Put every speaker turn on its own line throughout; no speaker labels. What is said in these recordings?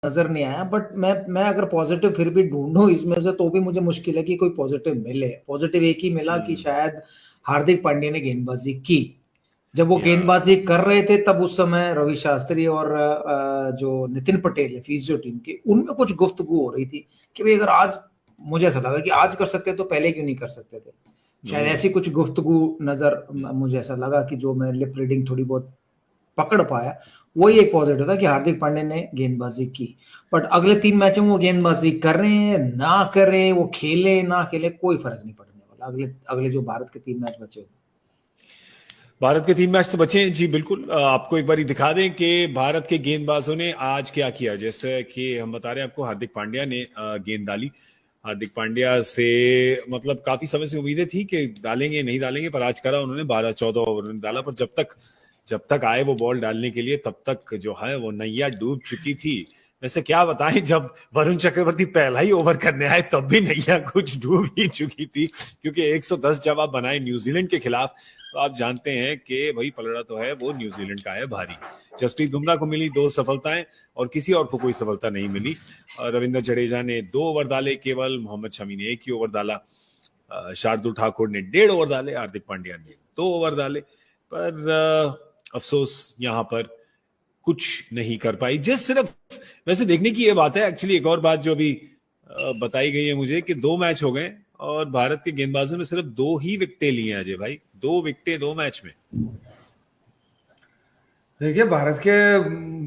नजर नहीं आया, बट मैं अगर पॉजिटिव फिर भी ढूंढूं इसमें से तो भी मुझे मुश्किल है कि कोई पॉजिटिव मिले। पॉजिटिव एक ही मिला कि शायद हार्दिक पांड्या ने गेंदबाजी की। जब वो गेंदबाजी कर रहे थे तब उस समय रवि शास्त्री और जो नितिन पटेल है फिजियो टीम के, उनमें कुछ गुफ्तगू हो रही थी कि भाई अगर आज, मुझे ऐसा लगा कि आज कर सकते तो पहले क्यों नहीं कर सकते थे, शायद ऐसी कुछ गुफ्तगू नजर, मुझे ऐसा लगा कि जो मैं लिप रीडिंग थोड़ी बहुत पकड़ पाया, वही एक पॉजिटिव था कि हार्दिक पांड्या ने गेंदबाजी की। बट अगले 3 मैचों में वो गेंदबाजी कर रहे हैं ना करें, वो खेले ना खेले, कोई फर्क नहीं पड़ने वाला। अगले अगले जो भारत के 3 मैच बचे,
भारत के 3 मैच तो बचे हैं जी, बिल्कुल। आपको एक बार दिखा दें कि भारत के गेंदबाजों ने आज क्या किया। जैसे कि हम बता रहे हैं आपको, हार्दिक पांड्या ने गेंद डाली। हार्दिक पांड्या से मतलब काफी समय से उम्मीदें थी कि डालेंगे नहीं डालेंगे, पर आज करा उन्होंने। 12-14 ओवर में डाला, पर जब तक आए वो बॉल डालने के लिए तब तक जो है वो नैया डूब चुकी थी। वैसे क्या बताएं, जब वरुण चक्रवर्ती पहला ही ओवर करने आए तब भी नैया कुछ डूब ही चुकी थी, क्योंकि 110 जब आप बनाए न्यूजीलैंड के खिलाफ तो आप जानते हैं कि भाई पलड़ा तो है वो न्यूजीलैंड का है भारी। जसप्रीत बुमराह को मिली 2 सफलताएं और किसी और को कोई सफलता नहीं मिली। रविंद्र जडेजा ने 2 ओवर डाले केवल, मोहम्मद शमी ने 1 ही ओवर डाला, शार्दुल ठाकुर ने 1.5 ओवर डाले, हार्दिक पांड्या ने 2 ओवर डाले। पर अफसोस यहां पर कुछ नहीं कर पाई। जिस सिर्फ वैसे देखने की यह बात है एक्चुअली, एक और बात जो अभी बताई गई है मुझे कि 2 मैच हो गए और भारत के गेंदबाजों ने सिर्फ 2 ही विकेटें ली हैं अजय भाई, 2 विकेटें 2 मैच में।
देखिए भारत के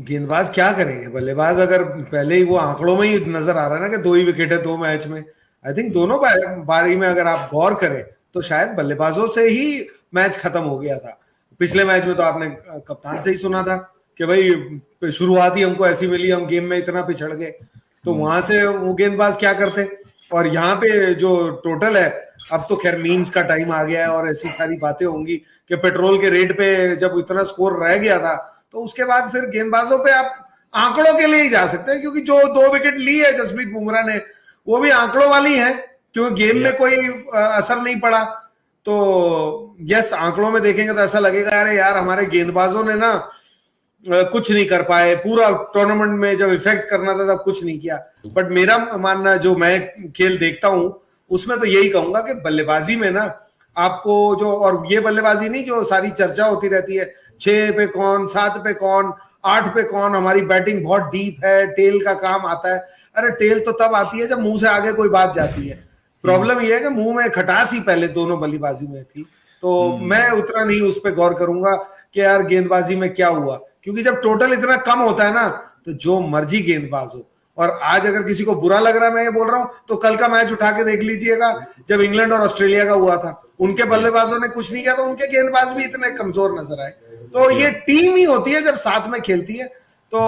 गेंदबाज क्या करेंगे, बल्लेबाज अगर पहले ही वो आंकड़ों में ही नजर आ रहा है ना कि 2 ही विकेट है 2 मैच में। आई थिंक दोनों बारी में अगर आप गौर करें तो शायद बल्लेबाजों से ही मैच खत्म हो गया था। पिछले मैच में तो आपने कप्तान से ही सुना था कि भाई शुरुआत ही हमको ऐसी मिली, हम गेम में इतना पिछड़ गए, तो वहां से वो गेंदबाज क्या करते। और यहाँ पे जो टोटल है, अब तो खैर मीम्स का टाइम आ गया है और ऐसी सारी बातें होंगी कि पेट्रोल के रेट पे जब इतना स्कोर रह गया था तो उसके बाद फिर गेंदबाजों पे आप आंकड़ों के लिए ही जा सकते हैं, क्योंकि जो 2 विकेट ली है जसप्रीत बुमराह ने वो भी आंकड़ों वाली है, क्योंकि गेम में कोई असर नहीं पड़ा। तो यस, आंकड़ों में देखेंगे तो ऐसा लगेगा अरे यार हमारे गेंदबाजों ने ना कुछ नहीं कर पाए, पूरा टूर्नामेंट में जब इफेक्ट करना था तब कुछ नहीं किया। बट मेरा मानना, जो मैं खेल देखता हूं उसमें तो यही कहूंगा कि बल्लेबाजी में ना आपको जो, और ये बल्लेबाजी नहीं जो सारी चर्चा होती रहती है 6 पे कौन, 7 पे कौन, 8 पे कौन, हमारी बैटिंग बहुत डीप है, टेल का काम आता है। अरे टेल तो तब आती है जब मुंह से आगे कोई बात जाती है। प्रॉब्लम यह है कि मुंह में खटास ही पहले दोनों बल्लेबाजी में थी। तो मैं उतना नहीं उस पर गौर करूंगा कि यार गेंदबाजी में क्या हुआ, क्योंकि जब टोटल इतना कम होता है ना तो जो मर्जी गेंदबाज हो। और आज अगर किसी को बुरा लग रहा है, मैं ये बोल रहा हूं, तो कल का मैच उठा के देख लीजिएगा जब इंग्लैंड और ऑस्ट्रेलिया का हुआ था, उनके बल्लेबाजों ने कुछ नहीं किया तो उनके गेंदबाज भी इतने कमजोर नजर आए। तो ये टीम ही होती है जब साथ में खेलती है। तो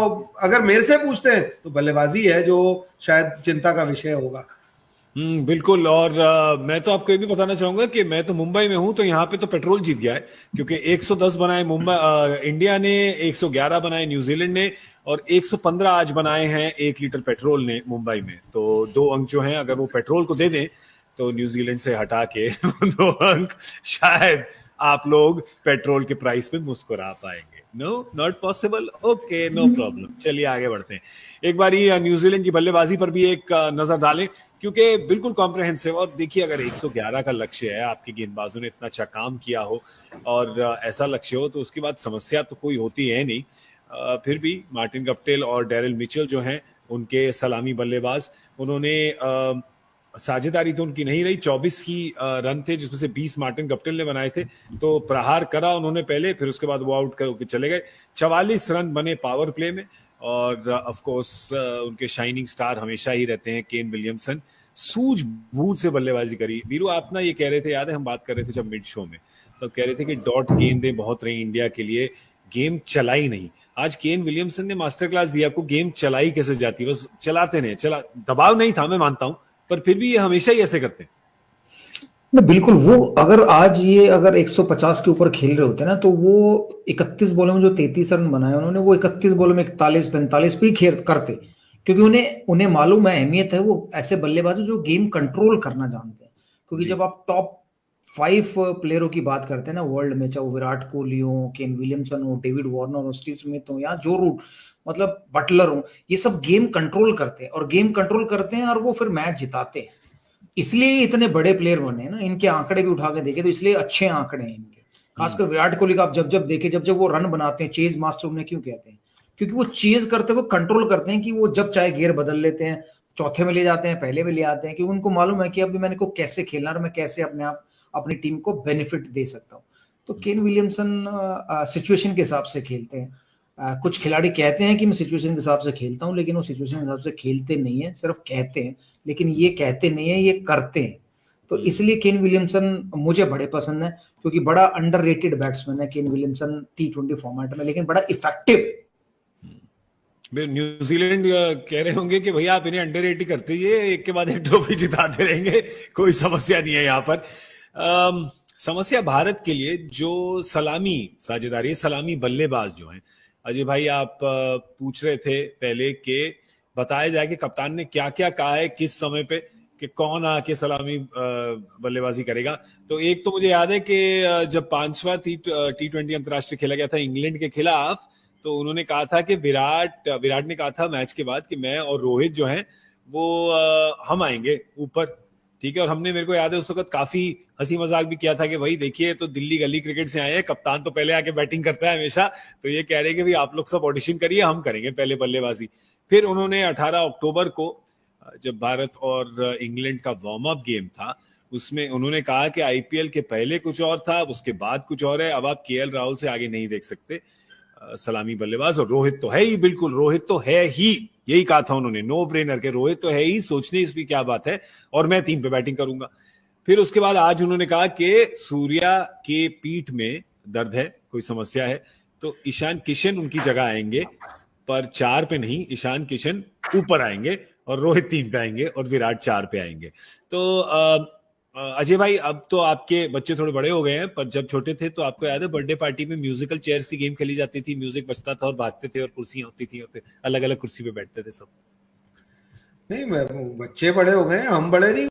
अगर मेरे से पूछते हैं तो बल्लेबाजी है जो शायद चिंता का विषय होगा।
बिल्कुल। और मैं तो आपको ये भी बताना चाहूंगा कि मैं तो मुंबई में हूं, तो यहाँ पे तो पेट्रोल जीत गया है, क्योंकि 110 बनाए इंडिया ने, 111 बनाए न्यूजीलैंड ने और 115 आज बनाए हैं 1 लीटर पेट्रोल ने मुंबई में। तो 2 अंक जो हैं अगर वो पेट्रोल को दे दें तो न्यूजीलैंड से हटा के 2 अंक शायद आप लोग पेट्रोल के प्राइस पे मुस्कुरा पाएंगे। No, not possible. Okay, no problem. चलिए आगे बढ़ते हैं। एक बारी न्यूजीलैंड की बल्लेबाजी पर भी एक नजर डालें, क्योंकि बिल्कुल कॉम्प्रहेंसिव। और देखिए, अगर 111 का लक्ष्य है, आपके गेंदबाजों ने इतना अच्छा काम किया हो और ऐसा लक्ष्य हो, तो उसके बाद समस्या तो कोई होती है नहीं। फिर भी मार्टिन गप्टिल और डैरिल मिचेल जो हैं उनके सलामी बल्लेबाज, उन्होंने साझेदारी तो उनकी नहीं रही। 24 ही रन थे, जिसमें से 20 मार्टिन गप्टिल ने बनाए थे। तो प्रहार करा उन्होंने पहले, फिर उसके बाद वो आउट करके चले गए। 44 रन बने पावर प्ले में। और ऑफ कोर्स उनके शाइनिंग स्टार हमेशा ही रहते हैं केन विलियमसन। सूझबूझ से बल्लेबाजी करी। वीरू, आप ना ये कह रहे थे, याद है हम बात कर रहे थे जब मिड शो में, तो कह रहे थे कि डॉट गेंदें बहुत रही इंडिया के लिए, गेम चलाई नहीं। आज केन विलियमसन ने मास्टर क्लास दिया आपको, गेम चलाई कैसे जाती है। बस चलाते नहीं, चला, दबाव नहीं था, मैं मानता हूं, पर फिर भी ये हमेशा ही ऐसे करते हैं।
ना बिल्कुल, वो अगर आज ये अगर 150 के ऊपर खेल रहे होते ना, तो वो 31 बॉलों में जो 33 रन बनाए उन्होंने, वो 31 बॉलों में 41-45 पे ही खेल करते, क्योंकि उन्हें मालूम है, अहमियत है वो ऐसे बल्लेबाजी जो गेम कंट्रोल करना जानते हैं। क्योंकि जब आप टॉप 5 प्लेयरों की बात करते हैं ना वर्ल्ड में, चाहे वो विराट कोहली हो, केन विलियमसन हो, डेविड वार्नर हो, स्टीव स्मिथ हो या जो रूट, मतलब बटलर हूं, ये सब गेम कंट्रोल करते हैं और गेम कंट्रोल करते हैं और वो फिर मैच जिताते हैं। इसलिए इतने बड़े प्लेयर बने हैं ना, इनके आंकड़े भी उठा के देखे तो इसलिए अच्छे आंकड़े हैं इनके। खासकर विराट कोहली का आप जब जब देखे, जब जब वो रन बनाते हैं, चेज मास्टर उन्हें क्यों कहते हैं, क्योंकि वो चेज करते हुए कंट्रोल करते हैं कि वो जब चाहे गियर बदल लेते हैं, चौथे में ले जाते हैं, पहले में ले आते हैं, क्योंकि उनको मालूम है कि अभी मैंने को कैसे खेलना और मैं कैसे अपने आप अपनी टीम को बेनिफिट दे सकता हूँ। तो केन विलियमसन सिचुएशन के हिसाब से खेलते हैं। कुछ खिलाड़ी कहते हैं कि मैं सिचुएशन के हिसाब से खेलता हूँ, लेकिन वो सिचुएशन के हिसाब से खेलते नहीं है, सिर्फ कहते हैं। लेकिन ये कहते नहीं है, ये करते हैं। तो इसलिए केन विलियमसन मुझे बड़े पसंद है, क्योंकि बड़ा अंडररेटेड बैट्समैन है केन विलियमसन T20 फॉर्मेट में, लेकिन बड़ा इफेक्टिव।
न्यूजीलैंड कह रहे होंगे कि भैया आप इन्हें अंडररेट करते ही एक के बाद एक ट्रॉफी जिताते रहेंगे, कोई समस्या नहीं है यहाँ पर। समस्या भारत के लिए जो सलामी साझेदारी, सलामी बल्लेबाज जो हैं, अजय भाई आप पूछ रहे थे पहले कि बताया जाए कि कप्तान ने क्या क्या कहा है किस समय पे कि कौन आके सलामी बल्लेबाजी करेगा। तो एक तो मुझे याद है कि जब 5वां T20 अंतर्राष्ट्रीय खेला गया था इंग्लैंड के खिलाफ, तो उन्होंने कहा था कि विराट ने कहा था मैच के बाद कि मैं और रोहित जो हैं वो हम आएंगे ऊपर, ठीक है। और हमने, मेरे को याद है उस वक्त काफी हंसी मजाक भी किया था कि भाई देखिए तो दिल्ली गली क्रिकेट से आए हैं, कप्तान तो पहले आके बैटिंग करता है हमेशा, तो ये कह रहे हैं कि भाई आप लोग सब ऑडिशन करिए, हम करेंगे पहले बल्लेबाजी। फिर उन्होंने 18 अक्टूबर को जब भारत और इंग्लैंड का वार्म अप गेम था, उसमें उन्होंने कहा कि आईपीएल के पहले कुछ और था, उसके बाद कुछ और है, अब आप केएल राहुल से आगे नहीं देख सकते सलामी बल्लेबाज। और रोहित तो है ही, बिल्कुल रोहित तो है ही, यही कहा था उन्होंने, नो ब्रेनर के रोहित तो है ही, सोचने इसकी क्या बात है, और मैं 3 पे बैटिंग करूंगा। फिर उसके बाद आज उन्होंने कहा कि सूर्या के पीठ में दर्द है, कोई समस्या है, तो ईशान किशन उनकी जगह आएंगे, पर 4 पे नहीं, ईशान किशन ऊपर आएंगे और रोहित 3 पे आएंगे और विराट 4 पे आएंगे। तो अजय भाई अब तो आपके बच्चे थोड़े बड़े हो गए हैं, पर जब छोटे थे तो आपको याद है बर्थडे पार्टी में म्यूजिकल चेयर्स की गेम खेली जाती थी, म्यूजिक बजता था और भागते थे और कुर्सियां होती थी और अलग अलग कुर्सी पे बैठते थे सब।
नहीं, बच्चे बड़े हो गए, हम बड़े नहीं